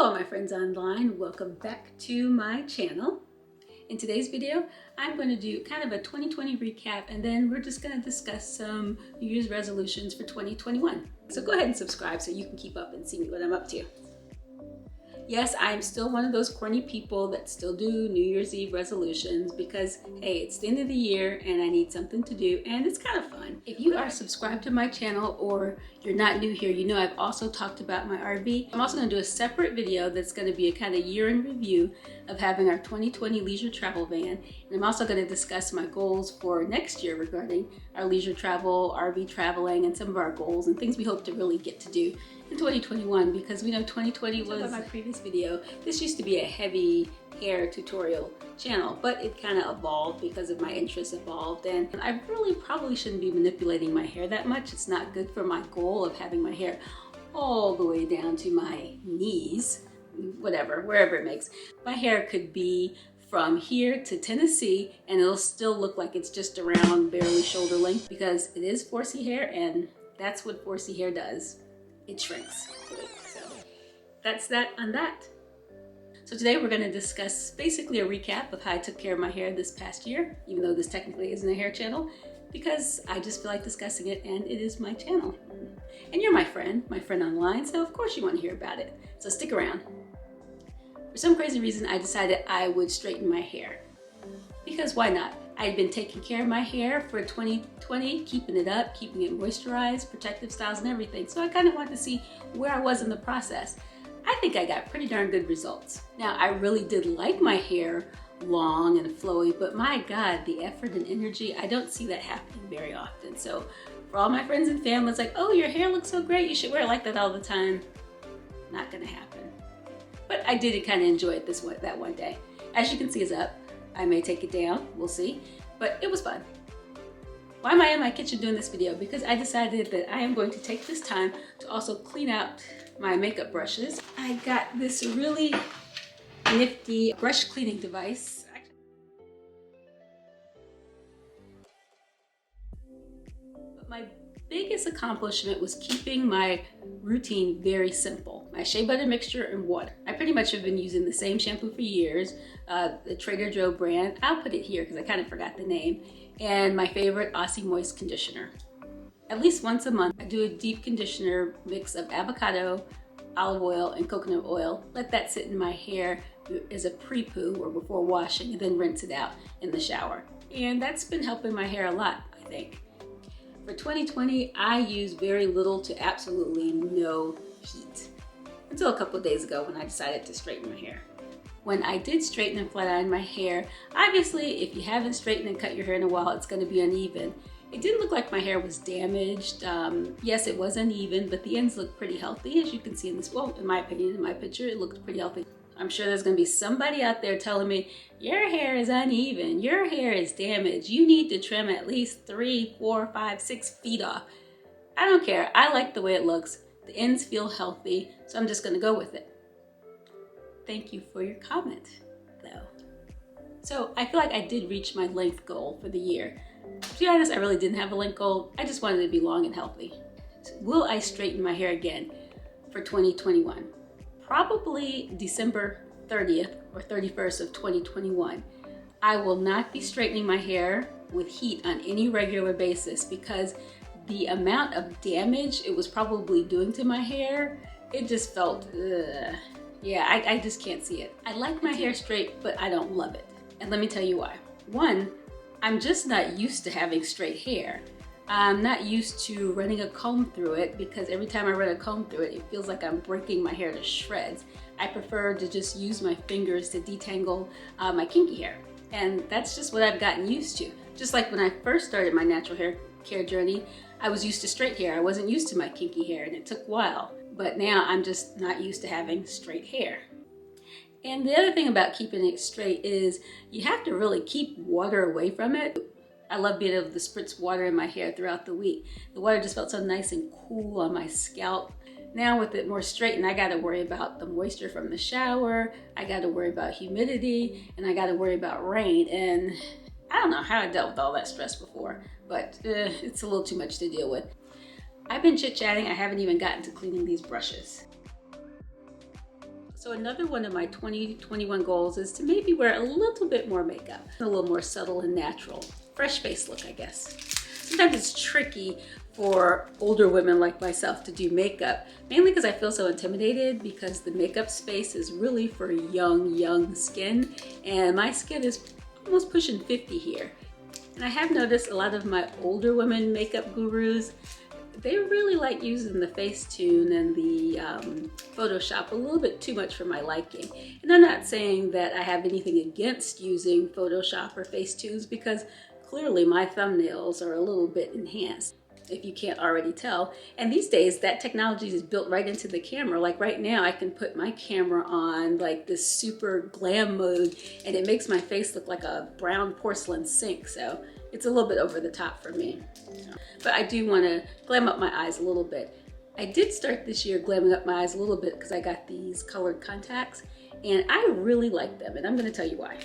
Hello my friends online, welcome back to my channel. In today's video, I'm going to do kind of a 2020 recap and then we're just going to discuss some New Year's resolutions for 2021. So go ahead and subscribe so you can keep up and see what I'm up to. Yes, I'm still one of those corny people that still do New Year's Eve resolutions because, hey, it's the end of the year and I need something to do and it's kind of fun. If you are subscribed to my channel or you're not new here, you know I've also talked about my RV. I'm also going to do a separate video that's going to be a kind of year in review of having our 2020 leisure travel van. And I'm also going to discuss my goals for next year regarding our leisure travel, RV traveling, and some of our goals and things we hope to really get to do in 2021, because we know 2020 was my previous video. This used to be a heavy hair tutorial channel, but it kind of evolved because of my interests evolved, and I really probably shouldn't be manipulating my hair that much. It's not good for my goal of having my hair all the way down to my knees, whatever, wherever it makes. My hair could be from here to Tennessee and it'll still look like it's just around barely shoulder length because it is 4C hair and that's what 4C hair does. It shrinks. So that's that on that. So today we're going to discuss basically a recap of how I took care of my hair this past year, even though this technically isn't a hair channel, because I just feel like discussing it and it is my channel. And you're my friend online, so of course you want to hear about it. So stick around. For some crazy reason, I decided I would straighten my hair. Because why not? I'd been taking care of my hair for 2020, keeping it up, keeping it moisturized, protective styles and everything. So I kind of wanted to see where I was in the process. I think I got pretty darn good results. Now, I really did like my hair long and flowy, but my God, the effort and energy, I don't see that happening very often. So for all my friends and family, it's like, oh, your hair looks so great, you should wear it like that all the time. Not gonna happen. But I did kind of enjoy it that one day. As you can see, it's up. I may take it down, we'll see, but it was fun. Why am I in my kitchen doing this video? Because I decided that I am going to take this time to also clean out my makeup brushes. I got this really nifty brush cleaning device. But my biggest accomplishment was keeping my routine very simple. My shea butter mixture and water. I pretty much have been using the same shampoo for years, the Trader Joe brand. I'll put it here because I kind of forgot the name. And my favorite Aussie Moist conditioner. At least once a month, I do a deep conditioner mix of avocado, olive oil, and coconut oil. Let that sit in my hair as a pre-poo or before washing, and then rinse it out in the shower. And that's been helping my hair a lot, I think. For 2020, I used very little to absolutely no heat. Until a couple of days ago when I decided to straighten my hair. When I did straighten and flat iron my hair, obviously if you haven't straightened and cut your hair in a while, it's going to be uneven. It didn't look like my hair was damaged. Yes, it was uneven, but the ends looked pretty healthy, as you can see in this, well, in my opinion, in my picture, it looked pretty healthy. I'm sure there's going to be somebody out there telling me, your hair is uneven, your hair is damaged, you need to trim at least 3, 4, 5, 6 feet off. I don't care. I like the way it looks. The ends feel healthy, so I'm just going to go with it. Thank you for your comment, though. So I feel like I did reach my length goal for the year. To be honest, I really didn't have a length goal. I just wanted it to be long and healthy. So will I straighten my hair again for 2021? Probably December 30th or 31st of 2021. I will not be straightening my hair with heat on any regular basis because the amount of damage it was probably doing to my hair, it just felt, yeah, I just can't see it. I like my hair straight, but I don't love it. And let me tell you why. One, I'm just not used to having straight hair. I'm not used to running a comb through it because every time I run a comb through it, it feels like I'm breaking my hair to shreds. I prefer to just use my fingers to detangle my kinky hair. And that's just what I've gotten used to. Just like when I first started my natural hair care journey, I was used to straight hair. I wasn't used to my kinky hair and it took a while. But now I'm just not used to having straight hair. And the other thing about keeping it straight is you have to really keep water away from it. I love being able to spritz water in my hair throughout the week. The water just felt so nice and cool on my scalp. Now with it more straightened, I gotta worry about the moisture from the shower, I gotta worry about humidity, and I gotta worry about rain. And I don't know how I dealt with all that stress before, but it's a little too much to deal with. I've been chit-chatting, I haven't even gotten to cleaning these brushes. So another one of my 2021 goals is to maybe wear a little bit more makeup, a little more subtle and natural. Fresh face look, I guess. Sometimes it's tricky for older women like myself to do makeup, mainly because I feel so intimidated because the makeup space is really for young skin, and my skin is almost pushing 50 here. And I have noticed a lot of my older women makeup gurus, they really like using the Facetune and the Photoshop a little bit too much for my liking. And I'm not saying that I have anything against using Photoshop or Facetunes, because clearly my thumbnails are a little bit enhanced, if you can't already tell. And these days that technology is built right into the camera. Like right now I can put my camera on like this super glam mode and it makes my face look like a brown porcelain sink. So it's a little bit over the top for me. But I do want to glam up my eyes a little bit. I did start this year glamming up my eyes a little bit because I got these colored contacts and I really like them, and I'm going to tell you why.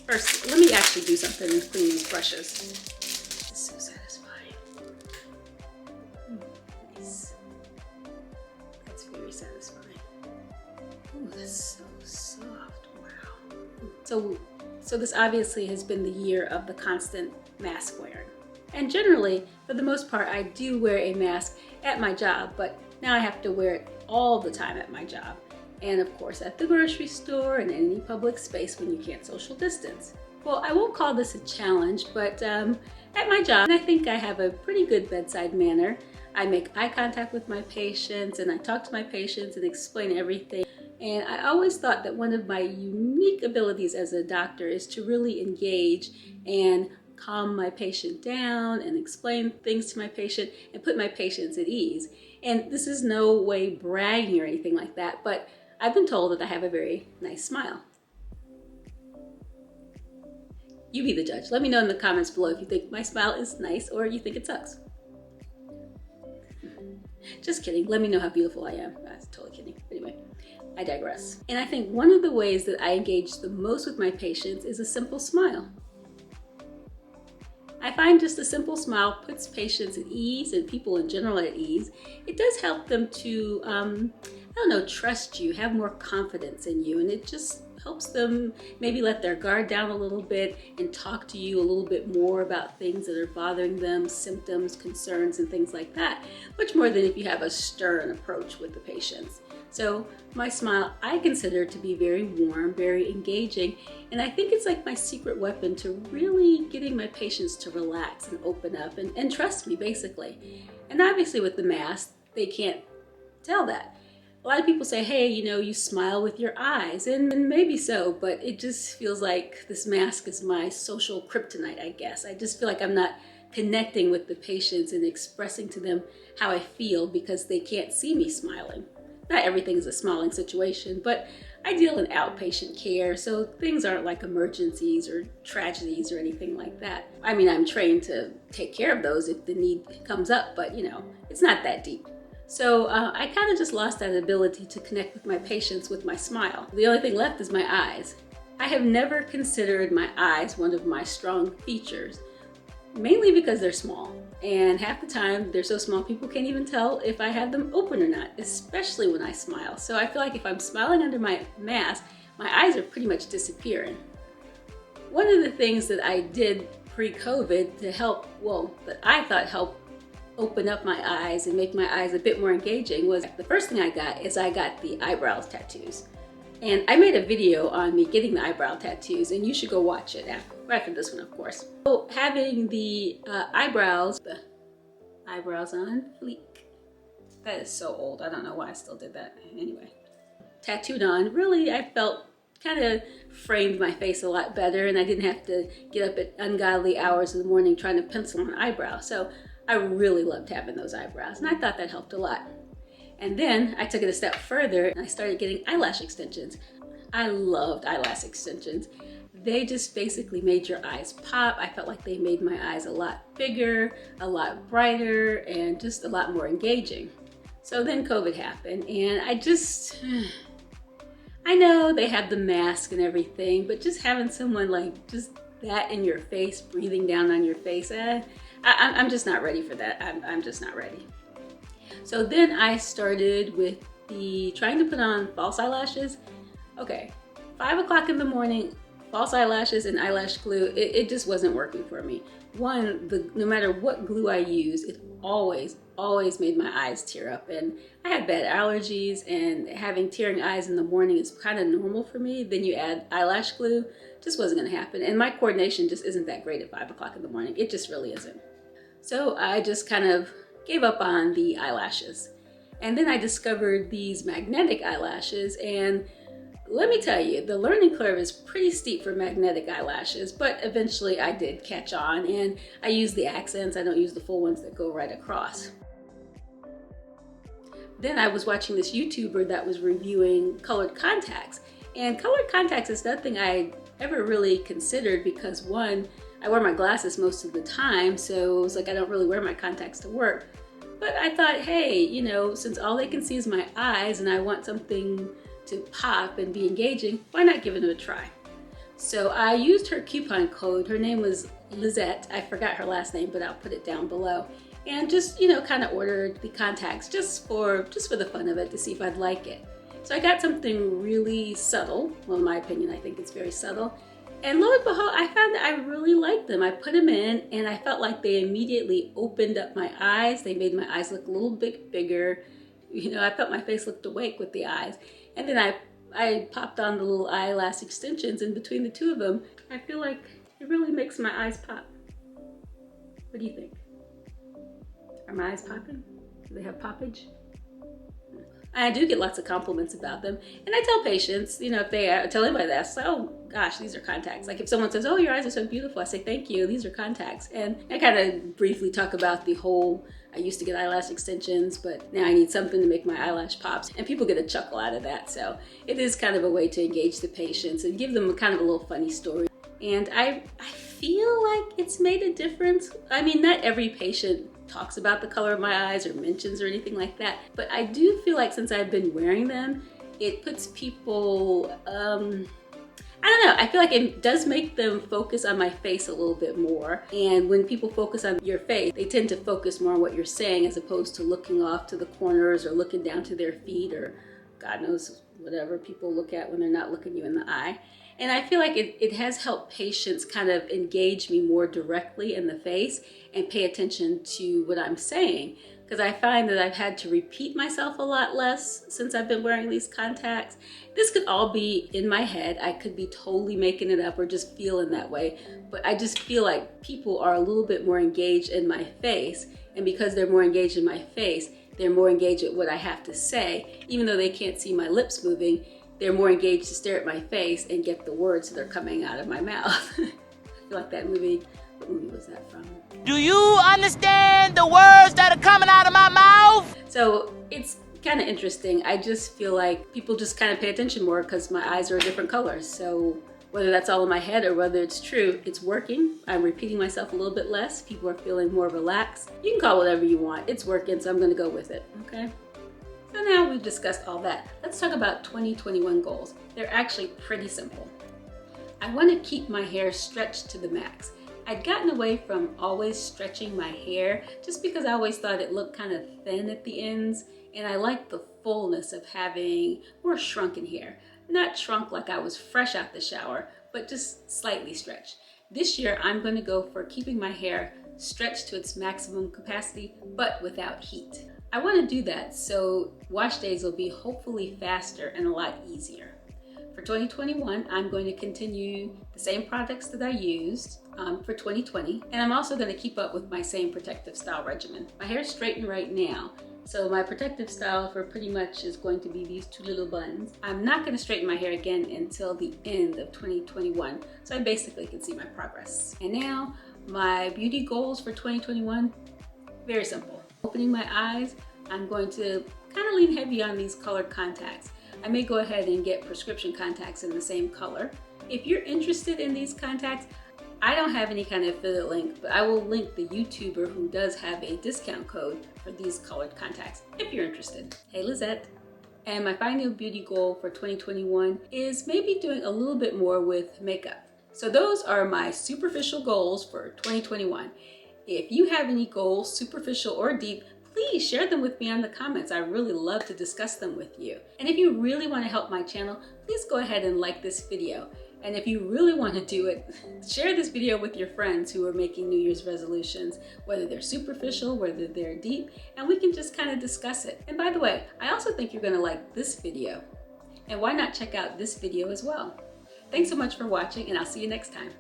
First, let me actually do something and clean these brushes. It's so satisfying. Nice. That's very satisfying. Ooh, that's so soft. Wow. So this obviously has been the year of the constant mask wearing. And generally, for the most part, I do wear a mask at my job, but now I have to wear it all the time at my job. And of course at the grocery store and any public space when you can't social distance. Well, I won't call this a challenge, but at my job, I think I have a pretty good bedside manner. I make eye contact with my patients and I talk to my patients and explain everything. And I always thought that one of my unique abilities as a doctor is to really engage and calm my patient down and explain things to my patient and put my patients at ease. And this is no way bragging or anything like that, but I've been told that I have a very nice smile. You be the judge. Let me know in the comments below if you think my smile is nice or you think it sucks. Just kidding. Let me know how beautiful I am. That's totally kidding. Anyway, I digress. And I think one of the ways that I engage the most with my patients is a simple smile. I find just a simple smile puts patients at ease and people in general at ease. It does help them to, trust you, have more confidence in you, and it just helps them maybe let their guard down a little bit and talk to you a little bit more about things that are bothering them, symptoms, concerns, and things like that, much more than if you have a stern approach with the patients. So my smile I consider to be very warm, very engaging, and I think it's like my secret weapon to really getting my patients to relax and open up and trust me, basically. And obviously with the mask, they can't tell that. A lot of people say, hey, you smile with your eyes, and maybe so, but it just feels like this mask is my social kryptonite, I guess. I just feel like I'm not connecting with the patients and expressing to them how I feel because they can't see me smiling. Not everything is a smiling situation, but I deal in outpatient care, so things aren't like emergencies or tragedies or anything like that. I mean, I'm trained to take care of those if the need comes up, but it's not that deep. So I kind of just lost that ability to connect with my patients with my smile. The only thing left is my eyes. I have never considered my eyes one of my strong features, mainly because they're small. And half the time they're so small people can't even tell if I have them open or not, especially when I smile. So I feel like if I'm smiling under my mask, my eyes are pretty much disappearing. One of the things that I did pre-COVID to help, that I thought helped open up my eyes and make my eyes a bit more engaging was the first thing I got the eyebrows tattoos. And I made a video on me getting the eyebrow tattoos, and you should go watch it after this one, of course. So having the eyebrows on fleek. That is so old. I don't know why I still did that. Anyway, tattooed on, really I felt kind of framed my face a lot better, and I didn't have to get up at ungodly hours in the morning trying to pencil an eyebrow. So I really loved having those eyebrows, and I thought that helped a lot. And then I took it a step further and I started getting eyelash extensions. I loved eyelash extensions. They just basically made your eyes pop. I felt like they made my eyes a lot bigger, a lot brighter, and just a lot more engaging. So then COVID happened, and I know they have the mask and everything, but just having someone like just that in your face, breathing down on your face, I'm just not ready for that. I'm just not ready. So then I started with trying to put on false eyelashes, Okay, 5 o'clock in the morning, false eyelashes and eyelash glue, it just wasn't working for me. One, no matter what glue I use, it always made my eyes tear up. And I had bad allergies, and having tearing eyes in the morning is kind of normal for me. Then you add eyelash glue, just wasn't gonna happen. And my coordination just isn't that great at 5 o'clock in the morning. It just really isn't. So I just kind of gave up on the eyelashes. And then I discovered these magnetic eyelashes, and let me tell you, the learning curve is pretty steep for magnetic eyelashes, but eventually I did catch on, and I use the accents. I don't use the full ones that go right across. Then I was watching this YouTuber that was reviewing colored contacts, and colored contacts is nothing I ever really considered because one, I wear my glasses most of the time, so it was like I don't really wear my contacts to work. But I thought, hey, you know, since all they can see is my eyes and I want something to pop and be engaging, why not give it a try? So I used her coupon code. Her name was Lizette. I forgot her last name, but I'll put it down below. And just, you know, kind of ordered the contacts just for the fun of it, to see if I'd like it. So I got something really subtle. Well, in my opinion, I think it's very subtle. And lo and behold, I found that I really liked them. I put them in and I felt like they immediately opened up my eyes. They made my eyes look a little bit bigger. You know, I felt my face looked awake with the eyes. And then I popped on the little eyelash extensions in between the two of them. I feel like it really makes my eyes pop. What do you think? Are my eyes popping? Do they have poppage? I do get lots of compliments about them. And I tell patients, you know, if they tell anybody that, I say, oh gosh, these are contacts. Like if someone says, oh, your eyes are so beautiful, I say, thank you, these are contacts. And I kind of briefly talk about the whole, I used to get eyelash extensions, but now I need something to make my eyelash pops. And people get a chuckle out of that. So it is kind of a way to engage the patients and give them a kind of a little funny story. And I feel like it's made a difference. I mean, not every patient talks about the color of my eyes or mentions or anything like that, but I do feel like since I've been wearing them, it puts people, I don't know, I feel like it does make them focus on my face a little bit more. And when people focus on your face, they tend to focus more on what you're saying as opposed to looking off to the corners or looking down to their feet or God knows whatever people look at when they're not looking you in the eye. And I feel like it has helped patients kind of engage me more directly in the face and pay attention to what I'm saying. Because I find that I've had to repeat myself a lot less since I've been wearing these contacts. This could all be in my head. I could be totally making it up or just feeling that way. But I just feel like people are a little bit more engaged in my face. And because they're more engaged in my face, they're more engaged at what I have to say. Even though they can't see my lips moving, they're more engaged to stare at my face and get the words that are coming out of my mouth. I feel like that movie, what movie was that from? Do you understand the words that are coming out of my mouth? So it's kind of interesting. I just feel like people just kind of pay attention more because my eyes are a different color. So whether that's all in my head or whether it's true, it's working. I'm repeating myself a little bit less. People are feeling more relaxed. You can call it whatever you want. It's working, so I'm gonna go with it, okay? So now we've discussed all that. Let's talk about 2021 goals. They're actually pretty simple. I want to keep my hair stretched to the max. I'd gotten away from always stretching my hair just because I always thought it looked kind of thin at the ends, and I like the fullness of having more shrunken hair. Not shrunk like I was fresh out the shower, but just slightly stretched. This year I'm going to go for keeping my hair stretched to its maximum capacity, but without heat. I want to do that so wash days will be hopefully faster and a lot easier. For 2021, I'm going to continue the same products that I used for 2020, and I'm also going to keep up with my same protective style regimen. My hair is straightened right now, so my protective style for pretty much is going to be these two little buns. I'm not going to straighten my hair again until the end of 2021, so I basically can see my progress. And now, my beauty goals for 2021, very simple. Opening my eyes, I'm going to kind of lean heavy on these colored contacts. I may go ahead and get prescription contacts in the same color. If you're interested in these contacts, I don't have any kind of affiliate link, but I will link the YouTuber who does have a discount code for these colored contacts if you're interested. Hey, Lizette. And my final beauty goal for 2021 is maybe doing a little bit more with makeup. So those are my superficial goals for 2021. If you have any goals, superficial or deep, please share them with me in the comments. I really love to discuss them with you. And if you really want to help my channel, please go ahead and like this video. And if you really want to do it, share this video with your friends who are making New Year's resolutions, whether they're superficial, whether they're deep, and we can just kind of discuss it. And by the way, I also think you're going to like this video. And why not check out this video as well? Thanks so much for watching, and I'll see you next time.